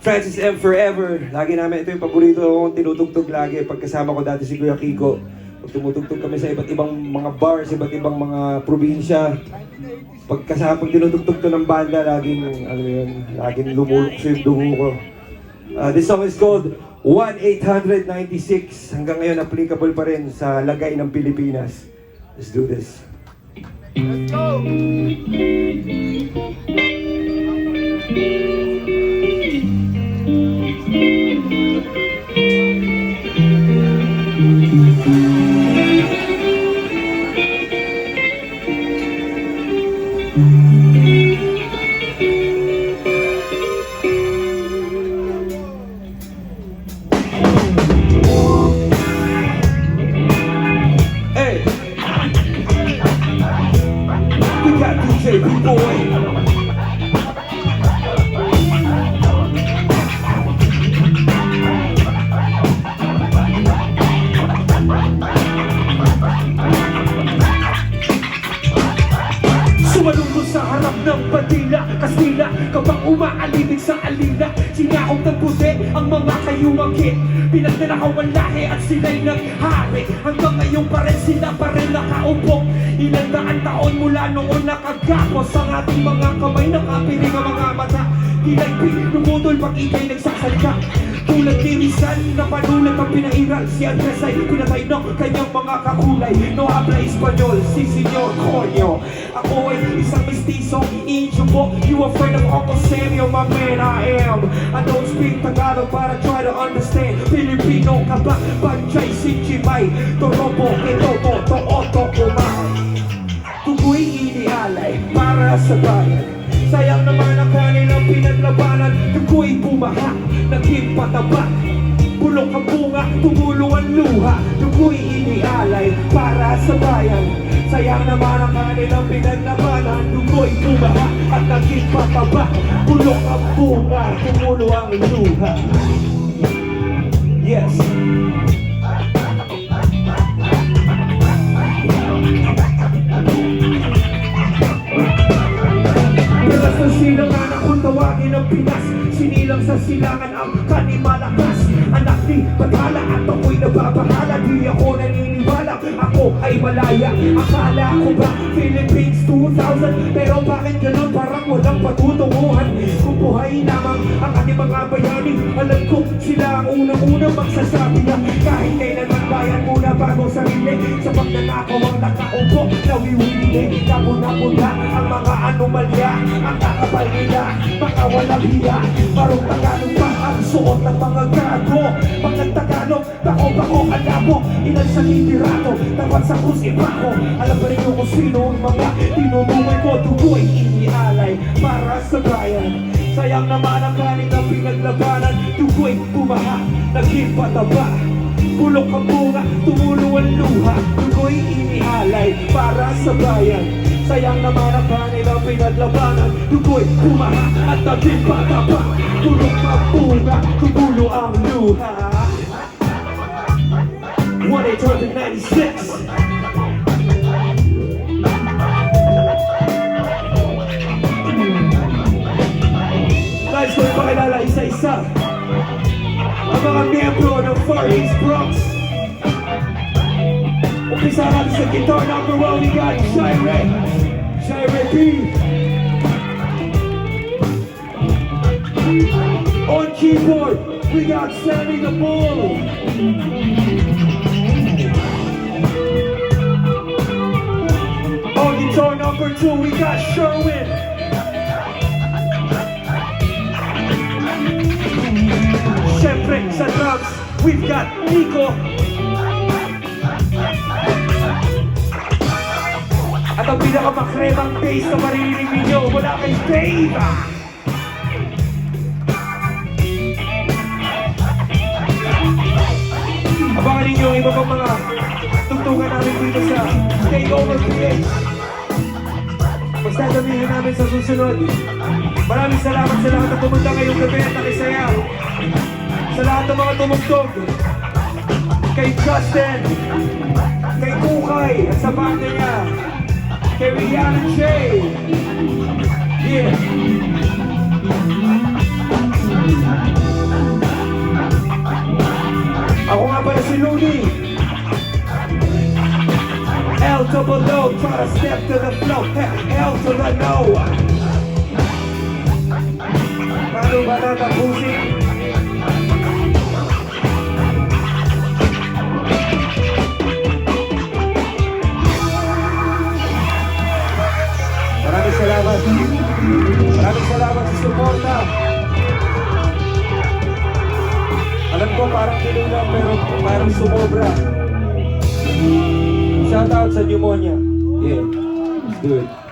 Francis M. Forever. Lagi namin, ito yung paborito kong tinutugtog lagi. Pagkasama ko dati si Kuya Kiko. Pag tumutugtog kami sa iba't ibang mga bars, iba't ibang mga probinsya. Pag tinutugtog to ng banda, laging, ano yun, laging lumulok sa yung dugo ko. This song is called 1-896. Hanggang ngayon, applicable pa rin sa lagay ng Pilipinas. Let's do this. Let's go! Hey! We got DJ B-Boy. Sumalungkot sa harap ng Badila, Kastila, kapag umaalibig sa alila. Sinakop ng puti ang mga kayumangkit, pinagdalakawan lahi at sila'y naghari. Hanggang ngayon pa rin sila pa rin nakaupo. Ilang daan taon mula noon nakagapos ang ating mga kamay, nakapiring ang mga mata. Kilay lumutol pag ikay nagsasalita. Tulad ni Rizal na panulat ang pinairal, si Andres ay pinatay ng kanyang mga kakulay. No habla Espanyol, si Senyor Coño. Ako ay isang mestizo, Injubo. You a friend of Uncle Samuel, my man I am. I don't speak Tagalog but I try to understand. Filipino ka ba? Banjay, Sinchimay, Torobo, Etoto, Tooto, Umay. Tukoy inialay para sa bayan. Sayang naman ang kanilang pinaglabanan. Tukoy bumaha, naging pataba. Bulok ang bunga, tumulo ang luha. Tukoy inialay para sa bayan. Sayang naman ang kanilang pinaglabanan. Tukoy bumaha at naging pataba. Bulok ang bunga, tumulo ang luha. Yes. Pilas ng silangan akong tawagin ng Pinas. Sinilang sa silangan ang kanimalakas. Anak ni Bathala at ako'y nababahala. Di ako naniniwala, ako ay malaya. Akala ko ba Philippines 2000? Pero bakit ganun parang walang patutunguhan? Kung buhay lamang ang ating mga bayani, alam ko sila ang unang-unang magsasabi na kahit kailanman bayan muna bago sarili. Sa pagnanakaw ang nakaupo, nawiwili. Napuna-puna ang mga anomalya. Ang kakapal nila, mga walang hiya. Marong Tagalog pa ang suot ng mga gago. Mga Tagalog, bako-bako, alabo. Ilan sa literato, tawad sa krus iba ko. Alam ba ninyo kung sino ang mga tinutungay ko? Tukoy inialay para sa bayan. Sayang naman ang kanilang pinaglabanan. Tukoy bumaha, naging pataba. Bulok ang bunga, tumulo ang luha. Tukoy inialay para sa bayan. Sayang naman ang kanilang pinaglabanan. Tukoy bumaha at naging pataba. Bulok ang bunga, tumulo ang luha. 1-896. Guys, ko yung pakilala isa-isa ang mga miyembro ng Far East Bronx. Umpisa natin sa guitar number 1, we got Shire P. On keyboard, we got Sammy the Bull. On guitar number 2, we got Sherwin. Siyempre sa drums, we've got Nico. At ang pinakamakremang bass na maririnig ninyo mula kay Dave. Abangan ninyo iba pang mga tugtugan namin dito sa Takeover PH. Pagsasabihin namin sa susunod. Maraming salamat sa lahat na pumunta ngayong gabi at nakisaya. Sa lahat ng mga tumugtog. Kay Justin, kay Kukay at sa banda niya, kay Rihanna Shay. Yeah. para step to the flow, hell to the no. Paano ba tatapusin? Maraming salamat. Maraming salamat sa suporta. Alam ko parang kinulang pero parang sumobra. Shout out sa pneumonia. Yeah, let's do it.